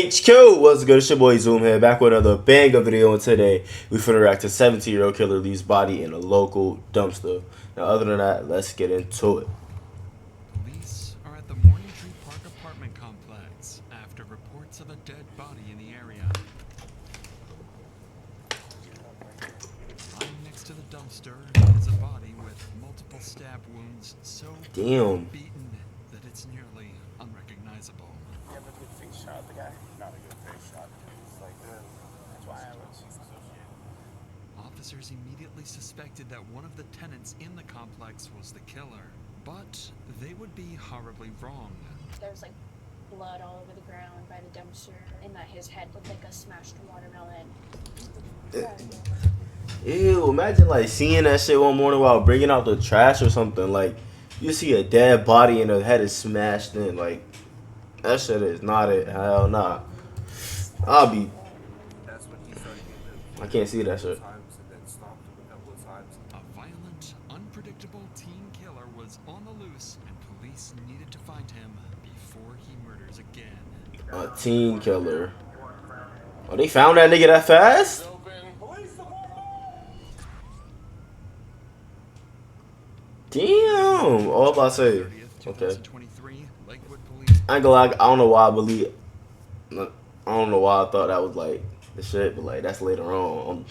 ZoomHQ. What's good? It's your boy Zoom here, back with another banger video. And today we finna react to 17-year-old killer leaves body in a local dumpster. Now, other than that, let's get into it. Police are at the Morning Tree Park apartment complex after reports of a dead body in the area. Lying next to the dumpster is a body with multiple stab wounds so Damn. beaten that it's nearly unrecognizable. You have a good face shot, the guy? Not a good face shot. It's like this. That's why I was. Officers immediately suspected that one of the tenants in the complex was the killer, but they would be horribly wrong. There's like blood all over the ground by the dumpster, and that his head looked like a smashed watermelon. Ew, imagine like seeing that shit one morning while bringing out the trash or something. Like, you see a dead body and the head is smashed in. Like, that shit is not it. Hell nah. I'll be. I can't see that shit. A violent, unpredictable teen killer was on the loose, and police needed to find him before he murders again. A teen killer. Oh, they found that nigga that fast? Damn. All about to say. Okay. I ain't gonna lie, I don't know why I believe. I don't know why I thought that was like the shit, but like that's later on. I'm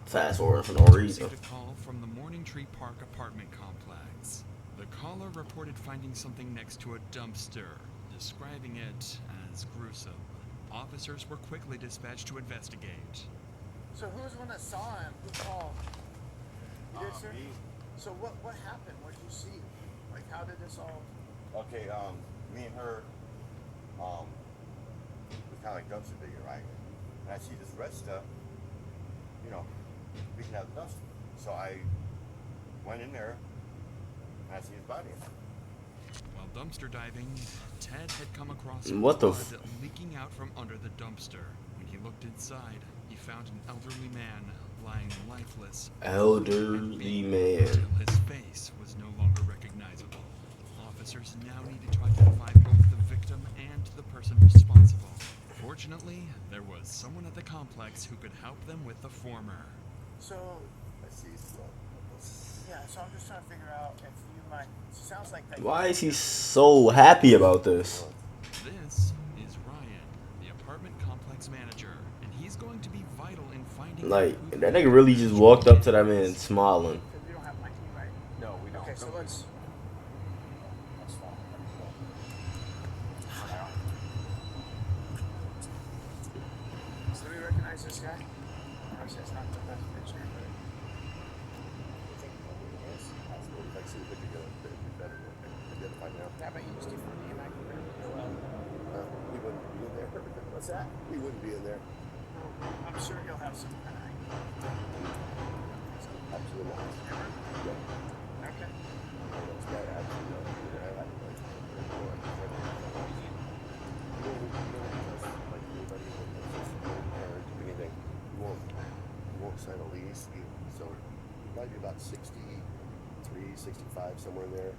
fast forward for no reason. Received a call from the Morning Tree Park apartment complex. The caller reported finding something next to a dumpster, describing it as gruesome. Officers were quickly dispatched to investigate. So who was the one that saw him? Who called? You did, sir? Me. So what happened? What did you see? Like, how did this all... Okay, me and her, we kind of like dumpster digging, right? And I see this red stuff, you know, leaking out the dumpster. So I went in there, and I see his body in there. While dumpster diving, Ted had come across What the blood leaking out from under the dumpster. When he looked inside, he found an elderly man lying lifeless. Elderly man. Until his face was no longer recognizable. Officers now needed to identify both the victim and the person responsible. Fortunately, there was someone at the complex who could help them with the former. So, I see his blood. yeah, so I'm just trying to figure out if you might... Sounds like that... Why is he so happy about this? This is Ryan, the apartment complex manager, and he's going to be vital in finding... Like, that nigga really just walked up to that man smiling. We don't have my key, right? No, we don't. Okay, so let's... So do we recognize this guy? Obviously, it's not the best picture, but... I think it is. Absolutely. If I see the picture, it'd be better to identify now. Yeah, but you just give me a name, I can remember. We wouldn't be in there. What's that? We wouldn't be in there. I'm sure you'll have some kind of... Absolutely not. Okay. That's bad. Absolutely not. You won't sign a lease. So it might be about 63, 65, somewhere in there.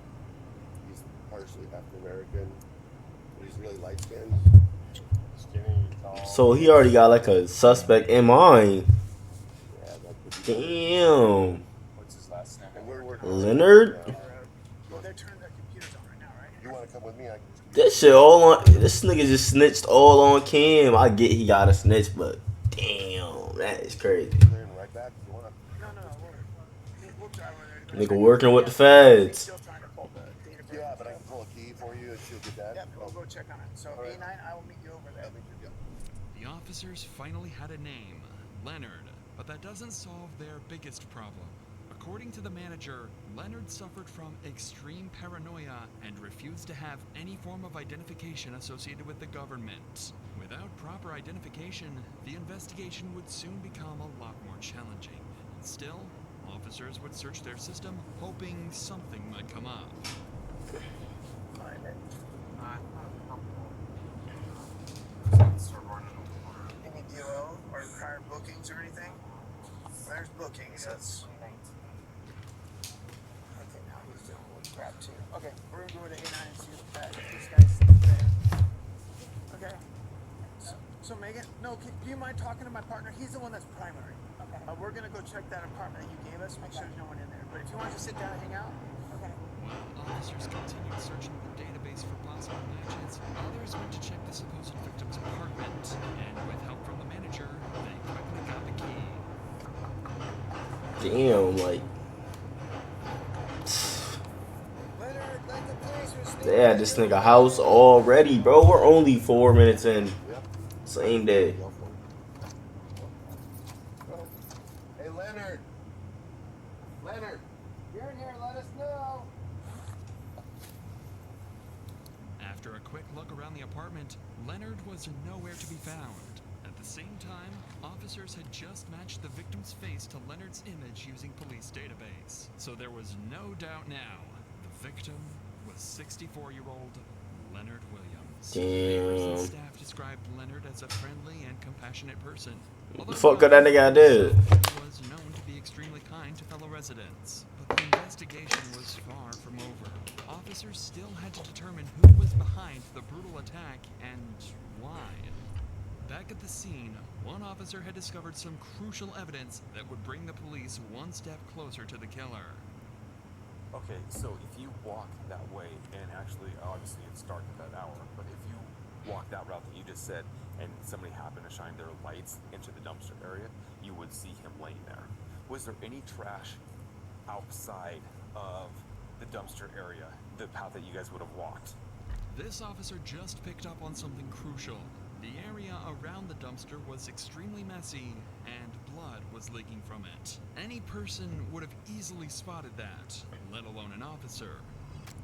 He's partially African American, but he's really light skinned. Skinny, tall. So he already got like a suspect in mind. Yeah, that could be. Damn. What's his last name? And we're working Leonard? Well, they're turning their computers on right now, right? You want to come with me? I can just This shit all on. This nigga just snitched all on Kim. I get he got a snitch, but damn, that is crazy. be there and right back if you want. No, we'll drive over there. Nigga working with the feds. Still trying to pull the database. Yeah, but I can pull a key for you and she'll get that. Yep, we'll go check on it. So All right. A9, I will meet you over there. The officers finally had a name, Leonard, but that doesn't solve their biggest problem. According to the manager, Leonard suffered from extreme paranoia and refused to have any form of identification associated with the government. Without proper identification, the investigation would soon become a lot more challenging. Still, officers would search their system, hoping something might come up. Any DOL or prior bookings or anything? There's bookings, that's... Okay, now he's dealing with crap too. Okay, we're gonna go to A9 and see if this guy's still there. Okay. So Megan, no, do you mind talking to my partner? He's the one that's primary. Okay. We're gonna go check that apartment that you gave us, make sure there's no one in there. But if you want to sit down and hang out, Okay. While officers continued searching the database for possible matches, others went to check the supposed victim's apartment, and with help from the manager, they quickly got the key. Damn, like Leonard, let the police respond. they had this nigga house already, bro. We're only 4 minutes in. Yep. Same day. Go for it. Hey, Leonard. Leonard. You're in here. Let us know. After a quick look around the apartment, Leonard was nowhere to be found. At the same time, officers had just matched the victim's face to Leonard's image using police database. So there was no doubt now. The victim was 64-year-old Leonard Williams. Neighbors and Damn. staff described Leonard as a friendly and compassionate person. The fuck could that nigga did? He was known to be extremely kind to fellow residents, but the investigation was far from over. Officers still had to determine who was behind the brutal attack and why. Back at the scene, one officer had discovered some crucial evidence that would bring the police one step closer to the killer. Okay, so if you walk that way, and actually, obviously it's dark at that hour, but if you walk that route that you just said, and somebody happened to shine their lights into the dumpster area, you would see him laying there. Was there any trash outside of the dumpster area, the path that you guys would have walked? This officer just picked up on something crucial. The area around the dumpster was extremely messy, and blood was leaking from it. Any person would have easily spotted that, let alone an officer.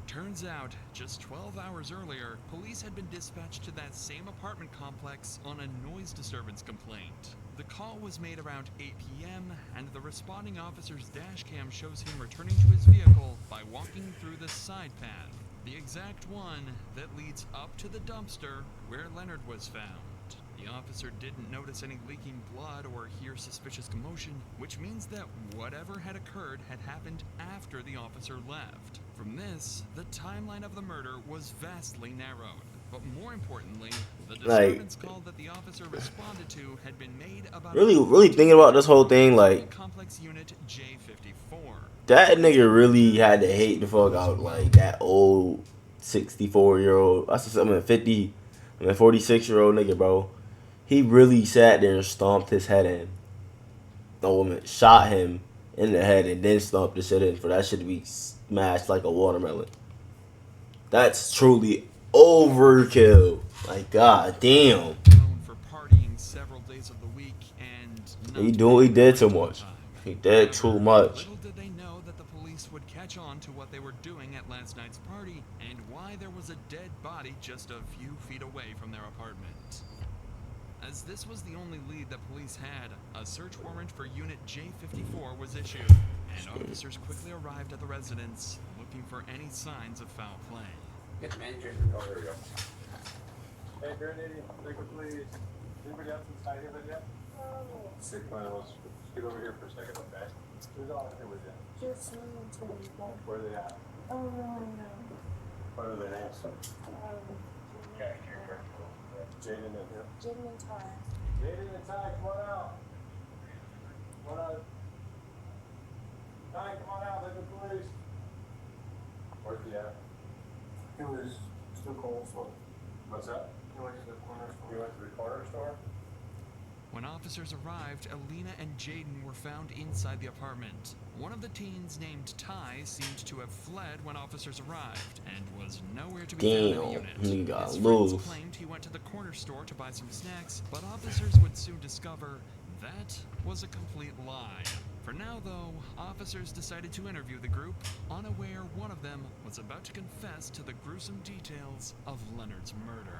Turns out, just 12 hours earlier, police had been dispatched to that same apartment complex on a noise disturbance complaint. The call was made around 8 p.m., and the responding officer's dash cam shows him returning to his vehicle by walking through the side path, the exact one that leads up to the dumpster where Leonard was found. The officer didn't notice any leaking blood or hear suspicious commotion, which means that whatever had occurred had happened after the officer left. From this, the timeline of the murder was vastly narrowed. But more importantly, the disturbance call that the officer responded to had been made about Really thinking about this whole thing, like complex unit J54. that nigga really had to hate the fuck out like that old 64-year-old. I said something 46-year-old nigga, bro. He really sat there and stomped his head in. The woman shot him in the head and then stomped the shit in for that shit to be smashed like a watermelon. That's truly overkill. Like, god damn. Known for partying several days of the week and He did too much. He did too much. Little did they know that the police would catch on to what they were doing at last night's party and why there was a dead body just a few feet away from their apartment. As this was the only lead that police had, a search warrant for Unit J54 was issued, and officers quickly arrived at the residence looking for any signs of foul play. Get the manager. Oh, there we go. Hey, Grenady, liquor, please. Anybody else inside here yet? Sick one of us. Get over here for a second, okay? Who's all in here with you? Just someone to me. Where are they at? Oh, no. What are their names? Okay, Jaden in here. Jaden and Ty. Jaden and Ty, come on out. Come on out. Ty, come on out, liquor, please. Where's he at? it was too cold for. What's that? He went to the corner store. You went to the corner store? When officers arrived, Alina and Jaden were found inside the apartment. One of the teens, named Ty, seemed to have fled when officers arrived and was nowhere to be found in the unit. He got His loose. friends claimed he went to the corner store to buy some snacks, but officers would soon discover that was a complete lie. For now, though, officers decided to interview the group, unaware one of them was about to confess to the gruesome details of Leonard's murder.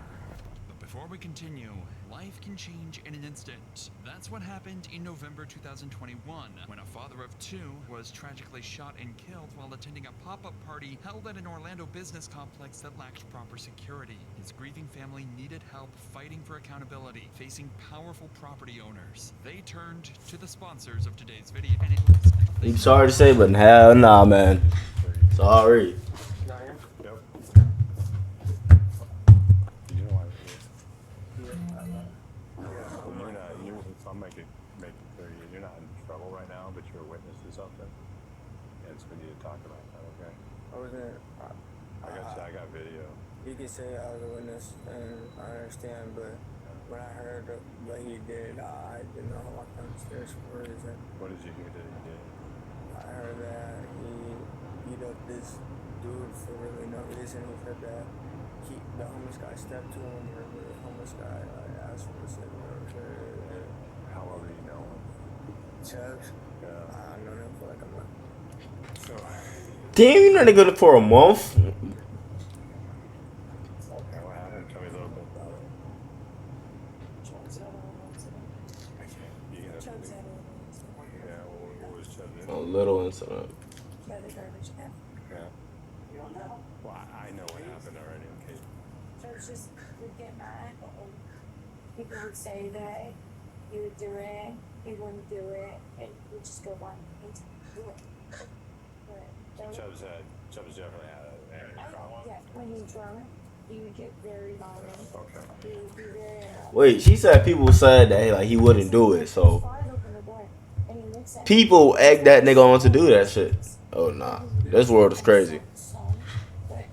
But before we continue, life can change in an instant. That's what happened in November 2021, when a father of two was tragically shot and killed while attending a pop-up party held at an Orlando business complex that lacked proper security. His grieving family needed help fighting for accountability, facing powerful property owners. They turned to the sponsors of today's video, and it looks like I'm sorry to say, but hell nah, man. Sorry. Got him? Yep. You know why we're here. I'll make it clear to you. You're not in trouble right now, but you're a witness to something. And we need to talk about that, okay? I wasn't. I got video. You can say I was a witness, and I understand, but when I heard what he did, I didn't know how I come upstairs for a reason. What did you hear that he did? I heard that he beat up this dude for really no reason. He said that the homeless guy stepped to him, or the homeless guy asked for a cigarette. How well do you know him? Chubbs. Yeah. I know him for like a month. So, Damn, you're not good for a month. okay, what happened? Tell me a little bit about it. I can't. You can have to. Yeah, what was Chubbs in? A little incident. Yeah, the garbage can. Yeah. You don't know. Well, I know what happened already, okay? Chubbs just would get mad, and people would say that he would do it, he wouldn't do it, and he would just go on and do it. But Chubbs definitely had a problem. yeah, when he was drunk, he would get very violent. Okay. He would be very Wait, she said people said that like he wouldn't do it, so Flies open the door, and he looks at people egg that nigga on to do that shit. Oh nah, this world is crazy. But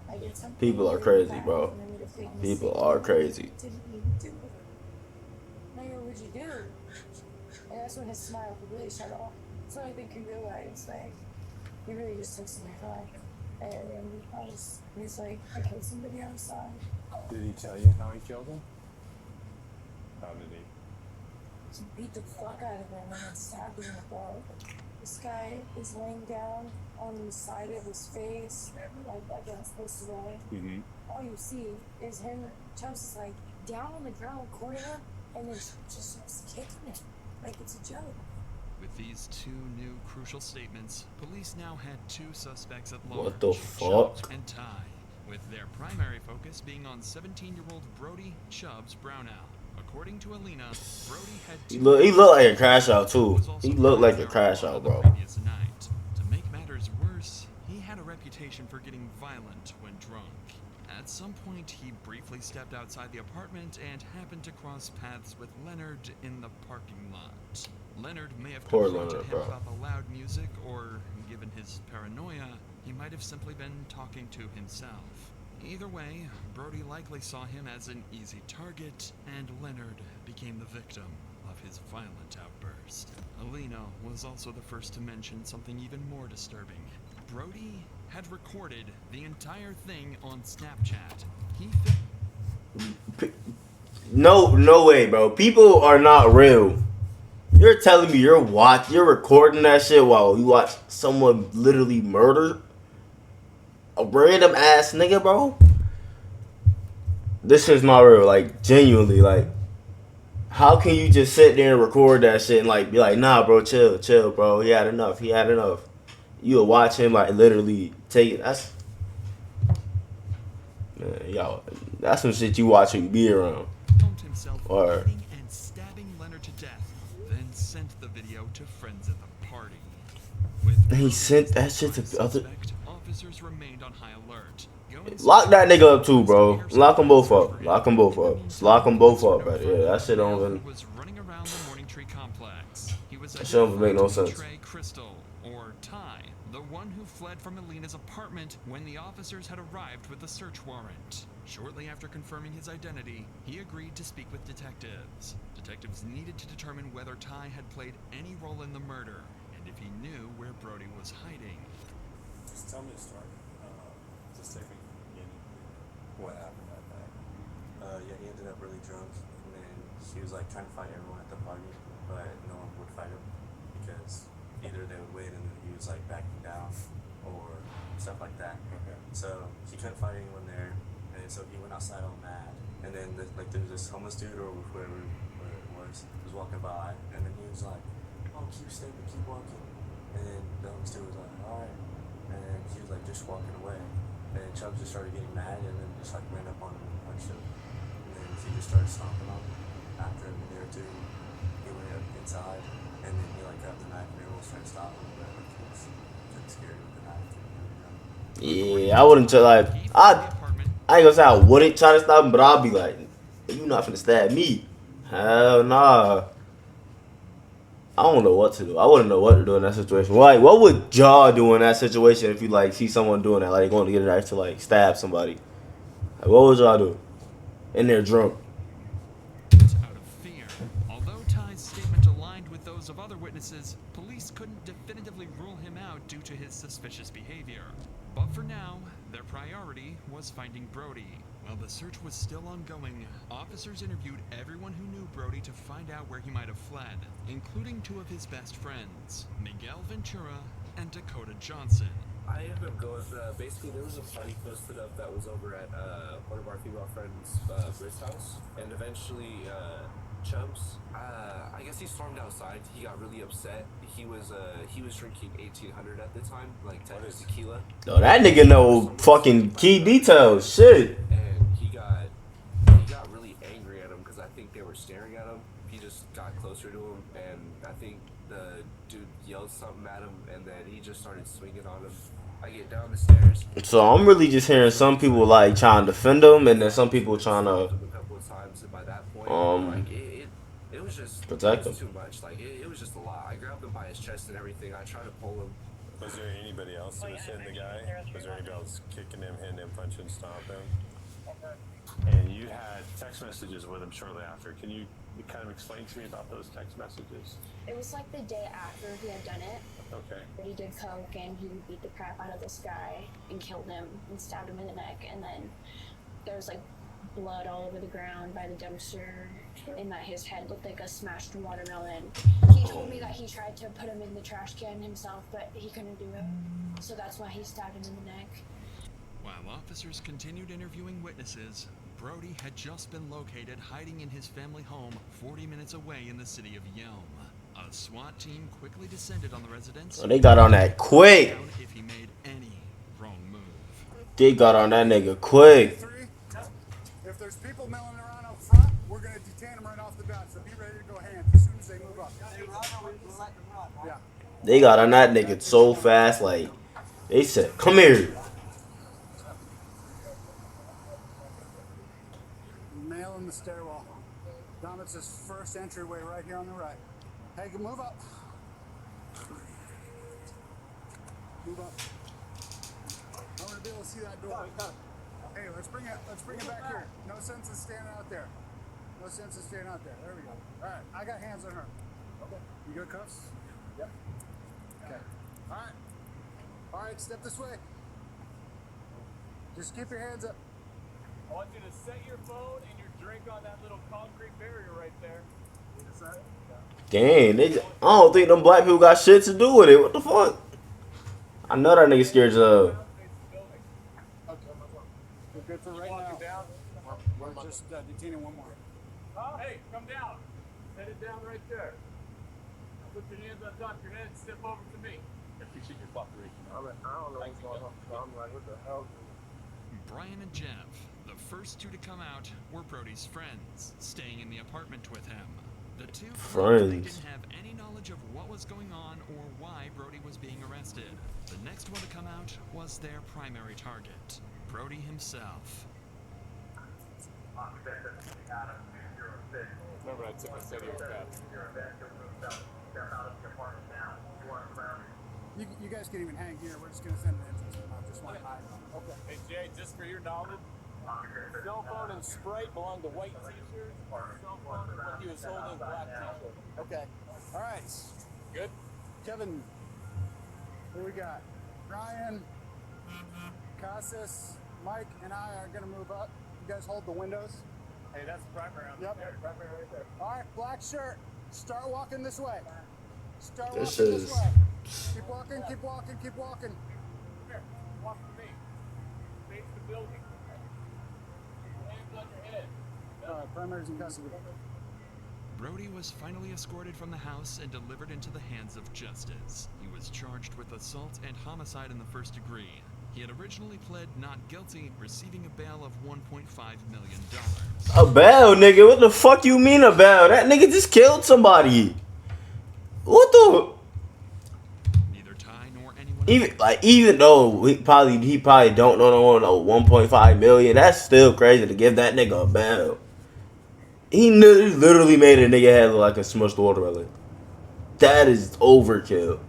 I did something People are really crazy, bad, bro. and I made a big People mistake. are crazy. Didn't even do it. Nigga, what'd you do? And that's when his smile really shut off. So I think he realized, like, he really just took some pride. And he's like, I killed somebody outside. Did he tell you how he killed him? How did he? He beat the fuck out of him and then stabbed him in the throat. This guy is laying down on the side of his face, like against this way. Mm-hmm. All you see is him, Chubbs is like down on the ground, recording him, and then just starts kicking him like it's a joke. With these two new crucial statements, police now had two suspects at large, What the Chubbs fuck? and Ty, with their primary focus being on 17-year-old Brody Chubbs Brownell. According to Alina, Brody had He looked like a crash out too. was also He looked like a marijuana crash on out, the bro. previous night. To make matters worse, he had a reputation for getting violent when drunk. At some point, he briefly stepped outside the apartment and happened to cross paths with Leonard in the parking lot. Leonard may have Poor confronted Leonard, him bro. about the loud music, or, given his paranoia, he might have simply been talking to himself. Either way, Brody likely saw him as an easy target, and Leonard became the victim of his violent outburst. Alina was also the first to mention something even more disturbing. Brody had recorded the entire thing on Snapchat. He No way, bro. People are not real. You're telling me you're recording that shit while you watch someone literally murder a random ass nigga, bro? This shit's not real. Like, genuinely, like, how can you just sit there and record that shit and like be like, nah, bro, chill, bro. He had enough. You'll watch him like literally take it. That's some shit you watch when you be around. filmed himself Or- beating and stabbing Leonard to death, then sent the video to friends at the party. With He sent that Brody's shit to prime other- suspect, officers remained on high alert. Going Lock that nigga up too, bro. Investigators Lock them both searched up. for Lock him. them both In the up. meantime, Just lock them both police up, were right? Yeah, that shit don't notified even. he was running around the Morning Tree complex. He was That shit don't make no identified to be sense. Trey Crystal, or Ty, the one who fled from Alina's apartment when the officers had arrived with the search warrant. Shortly after confirming his identity, he agreed to speak with detectives. Detectives needed to determine whether Ty had played any role in the murder, and if he knew where Brody was hiding. Just tell me the story. Just take me from the beginning. What happened that night? Yeah, he ended up really drunk, and then he was like trying to fight everyone at the party, but no one would fight him because either they would win and then he was like backing down or stuff like that. Okay. So he couldn't fight anyone there, and so he went outside all mad. And then there was this homeless dude or whoever it was walking by, and then he was like, "Oh, keep stepping, keep walking." And then the homeless dude was like, "All right," and then he was like just walking away. And then Chubbs just started getting mad and then just like ran up on him and punched him. And then he just started stomping on him. After a minute or two, he went up inside and then he like grabbed the knife and everyone was trying to stop him, but like, he was getting scared with the knife. Yeah, I wouldn't try. Like, I ain't gonna say I wouldn't try to stop him, but I'll be like, you not finna stab me. Hell nah. I don't know what to do. I wouldn't know what to do in that situation. Like, what would y'all do in that situation if you like see someone doing that, like going to get a knife to like stab somebody? Like, what would y'all do? In there drunk. Out of fear. Although Ty's statement aligned with those of other witnesses, police couldn't definitively rule him out due to his suspicious behavior. But for now, their priority was finding Brody. While the search was still ongoing, officers interviewed everyone who knew Brody to find out where he might have fled, including two of his best friends, Miguel Ventura and Dakota Johnson. I ended up going, basically there was a party posted up that was over at one of our female friends' Britt's house, and eventually Chubbs, I guess he stormed outside. He got really upset. He was drinking 1800 at the time, like Texas tequila. No, that nigga know fucking key details. Shit. And he got really angry at him because I think they were staring at him. He just got closer to him, and I think the dude yelled something at him, and then he just started swinging on him. I get down the stairs. So I'm really just hearing some people like trying to defend him, and then some people trying to a couple of times, and by that point, like it was just protect him. Too much. Like it was just a lot. I grabbed him by his chest and everything. I tried to pull him. Was there anybody else that was hitting the guy? Was there anybody else kicking him, hitting him, punching, stomping? And you had text messages with him shortly after. Can you kind of explain to me about those text messages? It was like the day after he had done it. Okay. He did coke and he beat the crap out of this guy and killed him and stabbed him in the neck, and then there was like blood all over the ground by the dumpster, and that his head looked like a smashed watermelon. He told me that he tried to put him in the trash can himself, but he couldn't do it, so that's why he stabbed him in the neck. While officers continued interviewing witnesses, Brody had just been located hiding in his family home 40 minutes away in the city of Yelm. A SWAT team quickly descended on the residence. Oh, they got on that quick. If he made any wrong move. They got on that nigga quick. If there's people milling around up front, we're going to detain them right off the bat. So be ready to go hands as soon as they move up. Yeah. They got on that nigga so fast, like they said, "Come here." Male in the stairwell. It's his first entryway right here on the right. Hey, move up. Move up. I want to be able to see that door. Hey, let's bring it back here. No sense in standing out there. No sense in standing out there. There we go. All right, I got hands on her. Okay. You got cuffs? Yep. Okay. All right. All right, step this way. Just keep your hands up. I want you to set your phone and your drink on that little concrete barrier right there. Dang, I don't think them black people got shit to do with it. What the fuck? I know that nigga scared of. We're good for right now. We're just detaining one more. Oh, hey, come down. Set it down right there. Put your hands on top of your head and step over to me. I appreciate your cooperation. I don't know what's going on. I'm like, what the hell? Brian and Jeff, the first two to come out, were Brody's friends, staying in the apartment with him. The two friends didn't have any knowledge of what was going on or why Brody was being arrested. The next one to come out was their primary target, Brody himself. Remember, I took a study of that. You guys can even hang here. We're just going to send an entrance. I just want to hide. Okay. Hey, Jay, just for your knowledge, cell phone and Sprite belong to white t-shirts. Cell phone and what he was holding, black t-shirt. Okay. All right. Good? Kevin, who we got? Ryan, Casas, Mike, and I are going to move up. You guys hold the windows. Hey, that's the primary on there. Primary right there. All right, black shirt. Start walking this way. Start walking This this is. way. Keep walking, keep walking, keep walking. Come here. Walk with me. Face the building. Hands on your head. All right, primary's in custody. Brody was finally escorted from the house and delivered into the hands of justice. He was charged with assault and homicide in the first degree. He had originally pled not guilty, receiving a bail of $1.5 million. A bail, nigga? What the fuck you mean a bail? That nigga just killed somebody. What the? Neither Ty nor anyone even though he probably don't know no 1.5 million, that's still crazy to give that nigga a bail. He literally made a nigga head look like a smushed watermelon. That is overkill.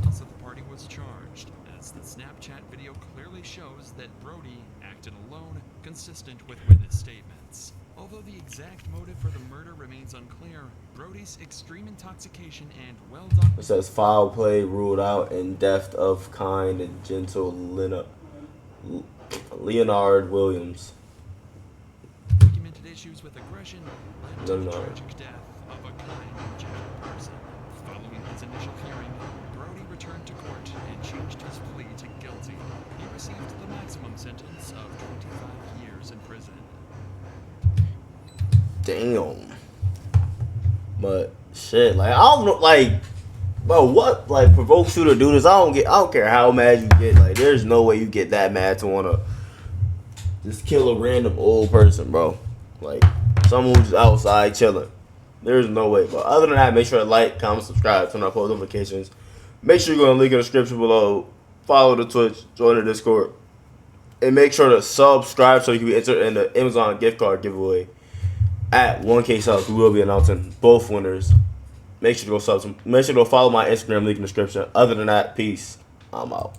Also, the party was charged, as the Snapchat video clearly shows that Brody acted alone, consistent with witness statements. Although the exact motive for the murder remains unclear, Brody's extreme intoxication and well-done. It says foul play ruled out and death of kind and gentle Leonard Williams. Documented issues with aggression led to the tragic death of a kind and gentle person. Following his initial hearing, Brody returned to court and changed his plea to guilty. He received the maximum sentence of 25 years in prison. Damn. But shit, like I don't know, like, bro, what like provokes you to do this? I don't care how mad you get. Like, there's no way you get that mad to wanna just kill a random old person, bro. Like someone who's outside chilling. There's no way. But other than that, make sure to like, comment, subscribe, turn on post notifications. Make sure you go and link in the description below. Follow the Twitch, join the Discord, and make sure to subscribe so you can be entered in the Amazon gift card giveaway. At 1K subs, we will be announcing both winners. Make sure to go follow my Instagram link in the description. Other than that, peace. I'm out.